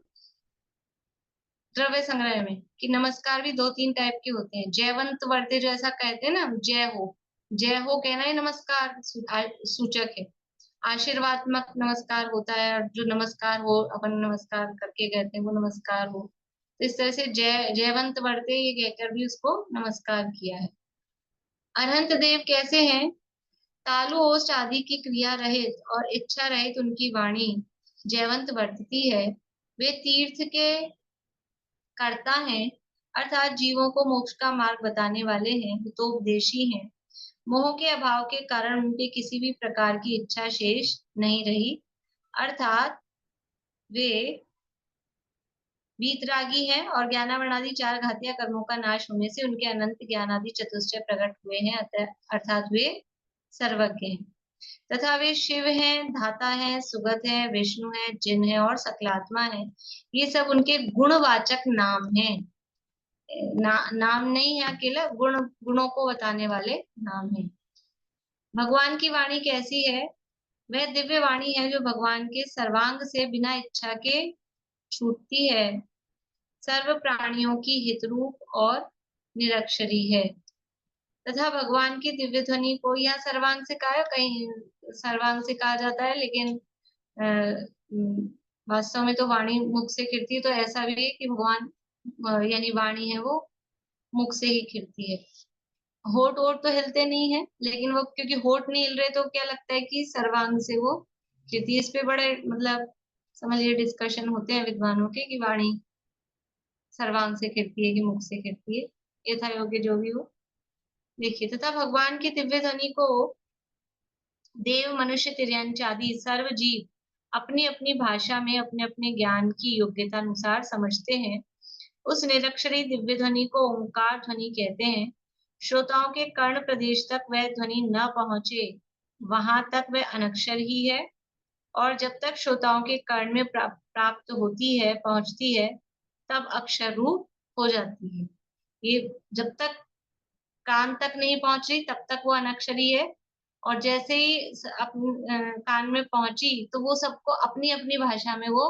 S1: द्रव्य संग्रह में, कि नमस्कार भी 2-3 टाइप के होते हैं। जयवंत वर्ते जो ऐसा कहते हैं ना, जय हो कहना ही नमस्कार सूचक है। आशीर्वादात्मक नमस्कार होता है, और जो नमस्कार हो अपन नमस्कार करके कहते हैं वो नमस्कार हो। तो इस तरह से जयवंत वर्ते ये कहकर भी उसको नमस्कार किया है। अरहंत देव कैसे हैं? तालु ओष्ठ आदि की क्रिया रहित और इच्छा रहित उनकी वाणी जयवंत वर्तती है। वे तीर्थ के करता है, अर्थात जीवों को मोक्ष का मार्ग बताने वाले हैं, हितोपदेशी हैं। मोह के अभाव के कारण उनके किसी भी प्रकार की इच्छा शेष नहीं रही, अर्थात वे वीतरागी हैं, और ज्ञानावरणादि 4 घातीय कर्मों का नाश होने से उनके अनंत ज्ञानादि चतुष्टय प्रकट हुए हैं, अर्थात वे सर्वज्ञ हैं। तथा वे शिव हैं, धाता हैं, सुगत हैं, विष्णु हैं, जिन हैं और सकलात्मा हैं। ये सब उनके गुणवाचक नाम हैं। नाम नहीं है अकेला, गुणों को बताने वाले नाम है। भगवान की वाणी कैसी है? वह दिव्य वाणी है जो भगवान के सर्वांग से बिना इच्छा के छूटती है, सर्व प्राणियों की हितरूप और निरक्षरी है। तथा भगवान की दिव्य ध्वनि को यहाँ सर्वांग से कहा है, कहीं सर्वांग से कहा जाता है, लेकिन वास्तव में तो वाणी मुख से खिलती है, तो ऐसा भी है कि भगवान यानी वाणी है वो मुख से ही खिलती है। होठ वोट तो हिलते नहीं है, लेकिन वो क्योंकि होठ नहीं हिल रहे तो क्या लगता है कि सर्वांग से वो खिलती है। इस पे बड़े मतलब समझिए डिस्कशन होते हैं विद्वानों के कि वाणी सर्वांग से खिलती है कि मुख से खिलती है, यथा योग्य जो भी हो। देखिए, तथा भगवान की दिव्य ध्वनि को देव, मनुष्य, तिर्यंच आदि सर्व जीव अपनी अपनी भाषा में अपने अपने ज्ञान की योग्यता अनुसार समझते हैं। उस निरक्षरी दिव्य ध्वनि को ओंकार ध्वनि कहते हैं। श्रोताओं के कर्ण प्रदेश तक वह ध्वनि न पहुंचे, वहां तक वह अनक्षर ही है, और जब तक श्रोताओं के कर्ण में प्राप्त होती है, पहुंचती है, तब अक्षर रूप हो जाती है। ये जब तक कान तक नहीं पहुंच रही तब तक वो अनक्षरी है, और जैसे ही कान में पहुंची तो वो सबको अपनी अपनी भाषा में वो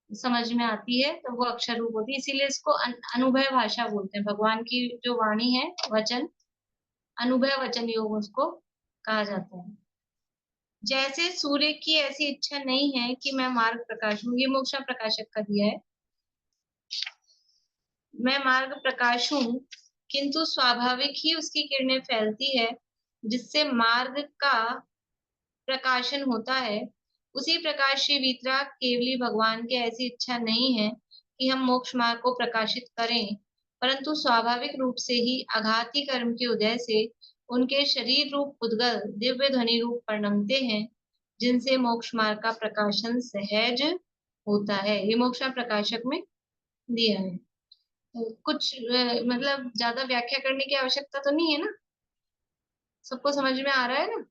S1: समझ में आती है, तो वो अक्षर रूप होती है। इसीलिए इसको अनुभय भाषा बोलते हैं। भगवान की जो वाणी है, वचन, अनुभय वचन योग उसको कहा जाता है। जैसे सूर्य की ऐसी इच्छा नहीं है कि मैं मार्ग प्रकाश हूँ, ये मोक्षा प्रकाशक का दिया है, मैं मार्ग प्रकाश हूँ, किंतु स्वाभाविक ही उसकी किरणें फैलती है, जिससे मार्ग का प्रकाशन होता है। उसी प्रकार श्री वीतराग केवली भगवान की ऐसी इच्छा नहीं है कि हम मोक्ष मार्ग को प्रकाशित करें, परंतु स्वाभाविक रूप से ही अघाती कर्म के उदय से उनके शरीर रूप उद्गल दिव्य ध्वनि रूप परिणमते हैं, जिनसे मोक्ष मार्ग का प्रकाशन सहज होता है। ये मोक्ष प्रकाशक में दिया है। तो कुछ मतलब ज्यादा व्याख्या करने की आवश्यकता तो नहीं है ना, सबको समझ में आ रहा है ना?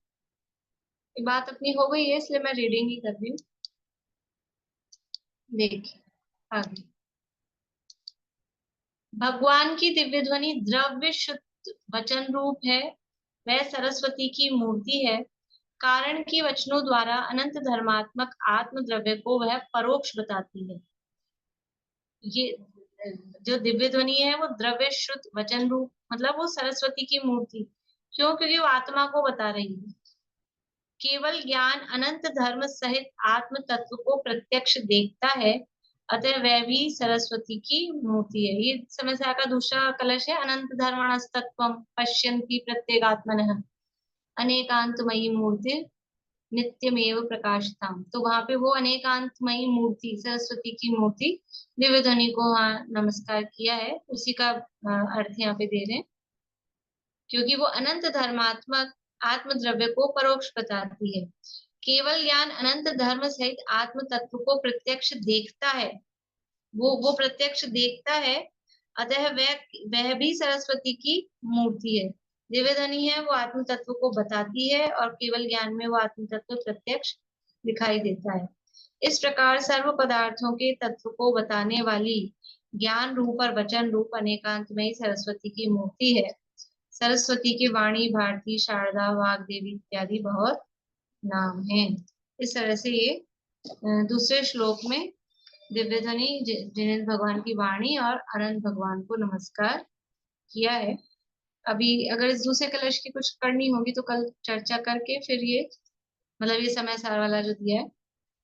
S1: ये बात अपनी हो गई है, इसलिए मैं रीडिंग ही कर रही हूँ। देखिए आगे, भगवान की दिव्य ध्वनि द्रव्य शुद्ध वचन रूप है, वह सरस्वती की मूर्ति है। कारण की वचनों द्वारा अनंत धर्मात्मक आत्म द्रव्य को वह परोक्ष बताती है। ये जो दिव्य ध्वनि है वो द्रव्य शुद्ध वचन रूप, मतलब वो सरस्वती की मूर्ति, क्यों? क्योंकि वो आत्मा को बता रही है। केवल ज्ञान अनंत धर्म सहित आत्म तत्व को प्रत्यक्ष देखता है, अतः वह भी सरस्वती की मूर्ति है। ये समस्या का दूसरा कलश है, अनंत धर्मणस्तत्वं पश्यन्ति प्रत्येगात्मनः अनेकांतमयी मूर्ति नित्यमेव प्रकाशताम। तो वहां पे वो अनेकांतमयी मूर्ति सरस्वती की मूर्ति दिव्य ध्वनि को हाँ नमस्कार किया है, उसी का अर्थ यहाँ पे दे रहे हैं, क्योंकि वो अनंत धर्मात्मक आत्म द्रव्य को परोक्ष बताती है। केवल ज्ञान अनंत धर्म सहित आत्म तत्व को प्रत्यक्ष देखता है, वो प्रत्यक्ष देखता है, अतः वह भी सरस्वती की मूर्ति है। दिव्य ध्वनि है वो आत्म तत्व को बताती है, और केवल ज्ञान में वो आत्म तत्व प्रत्यक्ष दिखाई देता है। इस प्रकार सर्व पदार्थों के तत्व को बताने वाली ज्ञान रूप और वचन रूप अनेकांतमयी सरस्वती की मूर्ति है। सरस्वती की वाणी, भारती, शारदा, वाग्देवी इत्यादि बहुत नाम हैं। इस तरह से ये दूसरे श्लोक में दिव्य ध्वनि, जिनेन्द्र भगवान की वाणी और अनंत भगवान को नमस्कार किया है। अभी अगर इस दूसरे कलश की कुछ करनी होगी तो कल चर्चा करके फिर ये मतलब ये समय सार वाला जो दिया है,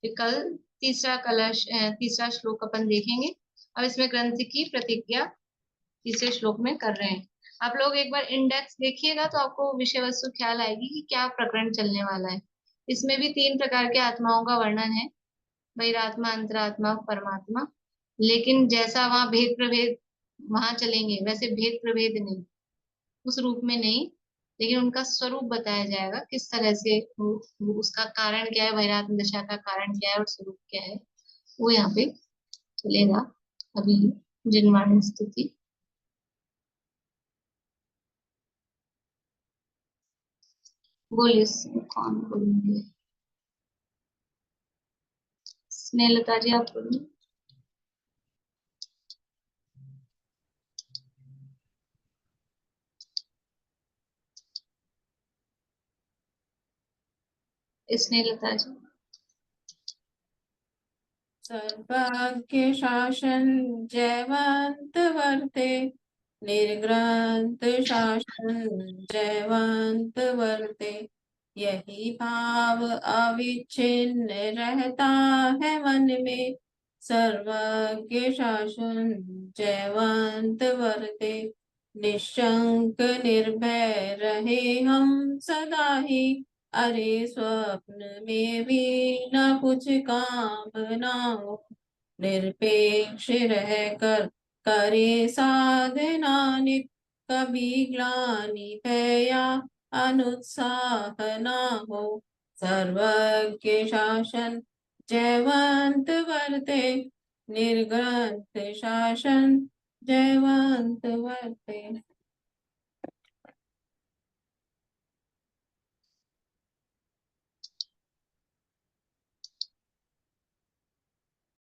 S1: फिर कल तीसरा श्लोक अपन देखेंगे। अब इसमें ग्रंथ की प्रतिज्ञा तीसरे श्लोक में कर रहे हैं। आप लोग एक बार इंडेक्स देखिएगा तो आपको विषय वस्तु ख्याल आएगी कि क्या प्रकरण चलने वाला है। इसमें भी 3 प्रकार के आत्माओं का वर्णन है, बहिरात्मा, अंतरात्मा, परमात्मा। लेकिन जैसा वहां भेद प्रभेद वहां चलेंगे वैसे भेद प्रभेद नहीं, उस रूप में नहीं, लेकिन उनका स्वरूप बताया जाएगा किस तरह से उसका कारण क्या है, वैराग्य दशा का कारण क्या है और स्वरूप क्या है, वो यहाँ पे चलेगा। अभी जिनवाणी स्थिति बोलिए, कौन बोलेंगे? स्नेहलता जी आप बोलिए। स्नेहलता जी।
S4: सर्वज्ञ शासन जयवंत वर्ते, निर्ग्रंथ शासन जयवंत वर्ते। यही भाव अविच्छिन्न रहता है मन में, सर्वज्ञ शासन जयवंत वर्ते। निशंक निर्भय रहे हम सदा ही, अरे स्वप्न में भी न कुछ कामना हो। निरपेक्ष रह कर करे साधना नित, कभी ग्लानि भय या अनुत्साह न हो। सर्वज्ञ शासन जयवंत वर्ते, निर्ग्रंथ शासन जयवंत वर्ते।